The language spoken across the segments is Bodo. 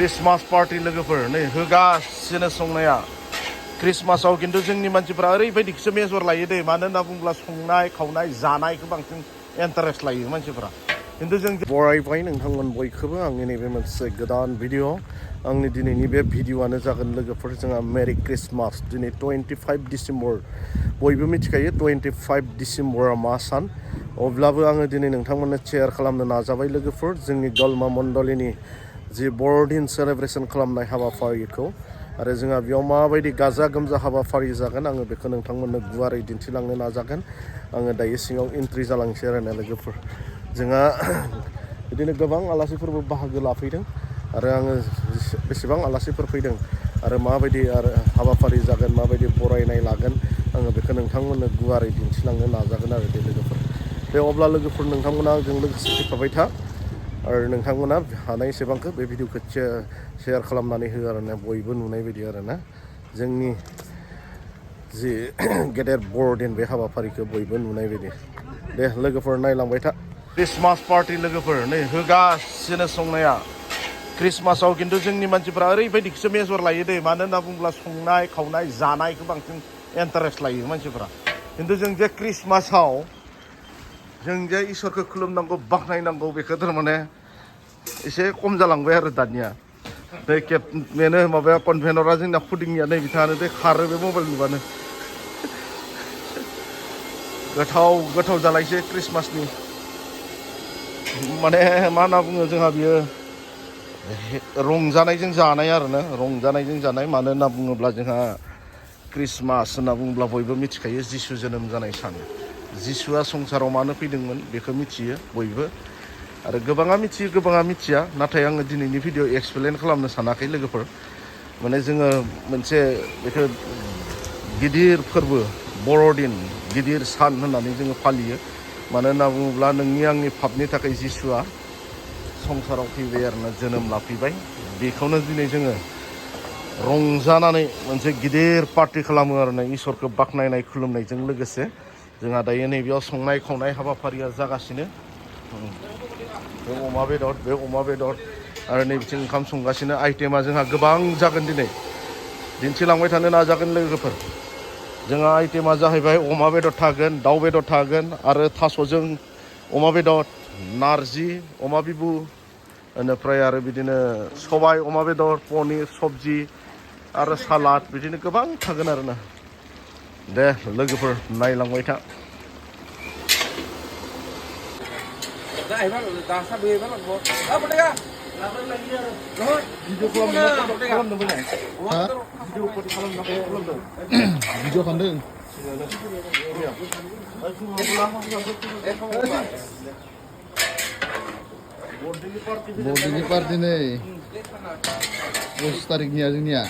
क्रिसमास पार्टी लोगोफोर नै होगासिनो संनाया क्रिसमासाव खिन्थु जोंनि मानसिफ्रा ओरैबायदिसो मेजर लायो दे मानो होनना बुङोब्ला संनाय खावनाय जानायखौ बांसिन इन्टारेस्ट लायो मानसिफ्रा खिन्थु जों बरायबाय नोंथांमोन बयखौबो आंनि नैबे मोनसे गोदान भिडिअ आंनि दिनैनि बे भिडिअआनो जागोन लोगोफोर जोंहा मेरि क्रिसमास दिनै 25 डिसेम्बर बयबो मिथिखायो 25 डिसेम्बरा मा सान अब्लाबो आङो दिनै नोंथांमोननो शेयार खालामनो नाजाबाय लोगोफोर जोंनि गलमा मण्डलिनि जि बर'दिन सेलेब्रेसन खालामनाय हाबाफारिखौ आरो जोंहा बेयाव माबायदि गाजा गोमजा हाबाफारि जागोन आङो बेखौ नोंथांमोननो गुवारै दिन्थिलांनो नाजागोन आङो दायो सिङाव एन्ट्रि जालांसै आरोना लोगोफोर जोंहा बिदिनो गोबां आलासिफोरबो बाहागो लाफैदों आरो आङो बेसेबां आलासिफोर फैदों आरो माबायदि आरो हाबाफारि जागोन माबायदि बरायनाय लागोन आङो बेखौ नोंथांमोननो गुवारै दिन्थिलांनो नाजागोन आरो दे लोगोफोर दे अब्ला लोगोफोर नोंथांमोना आंजों लोगोसे फैफाबाय था आरो नोंथांमोना हानाय एसेबांखौ बे भिडिअखौ शेयार खालामनानै हो आरोना बयबो नुनाय बायदि आरोना जोंनि जि गेदेर बर'दिन बे हाबाफारिखौ बयबो नुनाय बायदि दे लोगोफोर नायलांबाय था क्रिसमास पार्टी लोगोफोर नै होगासिनो संनाया क्रिसमासाव खिन्थु जोंनि मानसिफ्रा ओरैबायदिसो मेजर लायो दे मानो होनना बुङोब्ला संनाय खावनाय जानायखौ बांसिन इन्टारेस्ट लायो मानसिफ्रा खिन्थु जों जे क्रिसमासाव जों जे इसोरखौ खुलुमनांगौ बाख्नायनांगौ बेखौ थारमाने एसे खम जालांबाय आरो दानिया बे बेनो माबाया कनभेनरा जोंना खुदिनिया नै बिथाङानो बे खारो बे मबाइल नुबानो गोथाव जालायसै क्रिसमासनि माने मा होनना बुङो जोंहा बियो रंजानायजों जानाय आरोना रंजानायजों जानाय मानो होनना बुङोब्ला जोंहा क्रिसमास होनना बुङोब्ला बयबो मिथिखायो जिसु जोनोम जानाय सान जिसुआ संसाराव मानो फैदोंमोन बेखौ मिथियो बयबो आरो गोबाङा मिथियो गोबाङा मिथिया नाथाय आङो दिनैनि भिडिअ एक्सप्लेन खालामनो सानाखै लोगोफोर माने जोङो मोनसे बेखौ गिदिर फोरबो बर'दिन गिदिर सान होननानै जोङो फालियो मानो होनना बुङोब्ला नोंनि आंनि पापनि थाखाय जिसुआ संसाराव फैबाय आरोना जोनोम लाफैबाय बेखौनो दिनै जोङो रंजानानै मोनसे गिदिर पार्टि खालामो आरोना इसोरखौ बाख्नायनाय खुलुमनायजों लोगोसे जोंहा दायो नैबेयाव संनाय खावनाय हाबाफारिया जागासिनो बे अमा बेदर आरो नै बिथिं ओंखाम संगासिनो आइटेमा जोंहा गोबां जागोन दिनै दिन्थिलांबाय थानो नाजागोन लोगोफोर जोंहा आइटेमा जाहैबाय अमा बेदर थागोन दाउ बेदर थागोन आरो थास'जों अमा बेदर नारजि अमा बिबु बेनिफ्राय आरो बिदिनो सबाय अमा बेदर पनिर सबजि आरो सालाद बिदिनो गोबां थागोन आरोना दे लोगोफोर नायलांबाय था भिडिअ खालामदों बर'दिननि पार्टि नै 25 तारिखनिया जोंनिया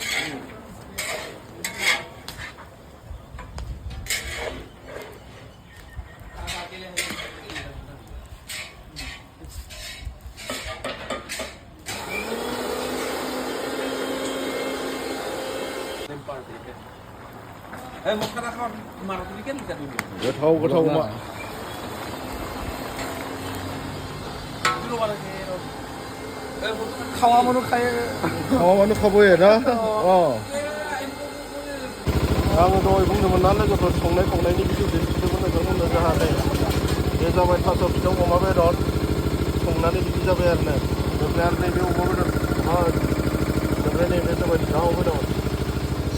गोथाव अमा खावामानो खाबोयो ना आङो दहाय बुंदोंमोन ना लोगोफोर संनाय खावनायनि भिडिअ दिन्थिदोंमोन नोंथांमोननो जाहाथे बे जाबाय थास' बिसं अमा बेदर संनानै बिदि जाबाय आरोना ओमफ्राय आरो नैबे अमा बेदर ओमफ्राय नैबे जाबाय दाउ बेदर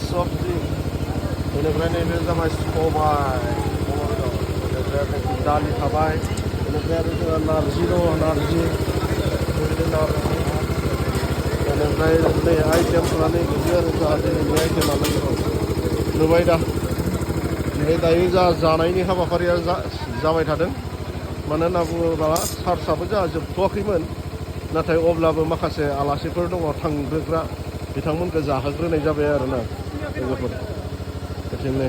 सबजि बेनिफ्राय नैबे जाबाय सबाय अमा बेदर बेनिफ्राय आरो दालि थाबाय बेनिफ्राय आरो जोंहा नारजि दङ नारजि बेनिफ्राय नै आइटेमफ्रा नै बिदि आरो जोंहा दिनैनि आइटेमा लोगोफोर नुबाय दा ओमफ्राय दायो जोंहा जानायनि हाबाफारिया जाबाय थादों मानो होनना बुङोब्ला चार्जआबो जोंहा जोबथ'वाखैमोन नाथाय अब्लाबो माखासे आलासिफोर दङ थांग्रोग्रा बिथांमोनखौ जाहोग्रोनाय जाबाय आरोना लोगोफोर बिदिनो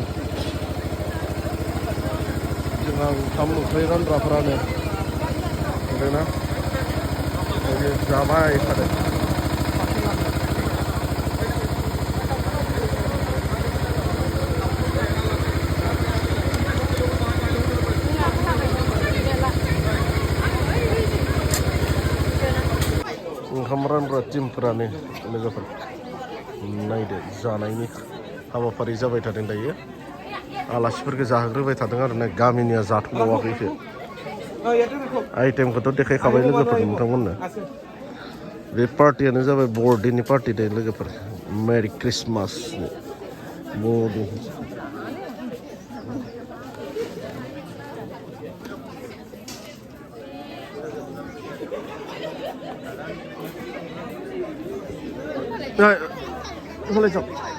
जोंहा ओंखाम ओंख्रि रानग्राफोरानो नुदोंना जाबाय थादों ओंखाम फुरा टिमफोरानो लोगोफोर नायदो जानायनि हाबाफारि जाबाय थादों दायो आलासिफोरखौ जाहोग्रोबाय थादों आरो ना गामिनिया जाथ'बावाखैसो आइटेमखौथ' देखायखाबाय लोगोफोर नोंथांमोननो बे पार्टियानो जाबाय बर'डेनि पार्टि दे लोगोफोर मेरि क्रिसमास बर'डे होलाय